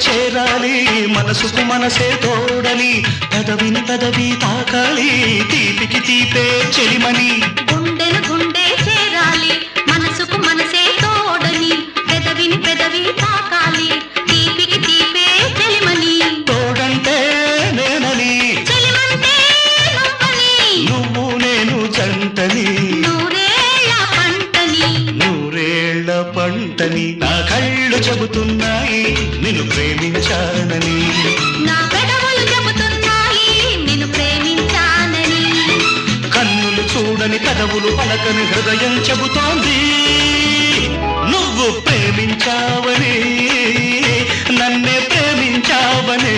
చేరాలి మనసుకు మనసే తోడని పెదవిని పెదవి తాకాలి తీపికి తీపే చెలిమని గుండెను గుండె చేరాలి మనసుకు మనసే తోడని పెదవిని పెదవి తాకాలి తీపికి తీపే చెలిమని తోడంటే నేనని చెలిమంటే నువ్వని నువ్వు నేను జంటని నూరేళ్ల పంటని నా కళ్ళు చెబుతున్నాయి నిన్ను ప్రేమించానని నా పెదవులు చెబుతున్నాయి నిన్ను ప్రేమించానని కన్నులు చూడని పెదవులు పలకని హృదయం చెబుతోంది నువ్వు ప్రేమించావని నన్నే ప్రేమించావని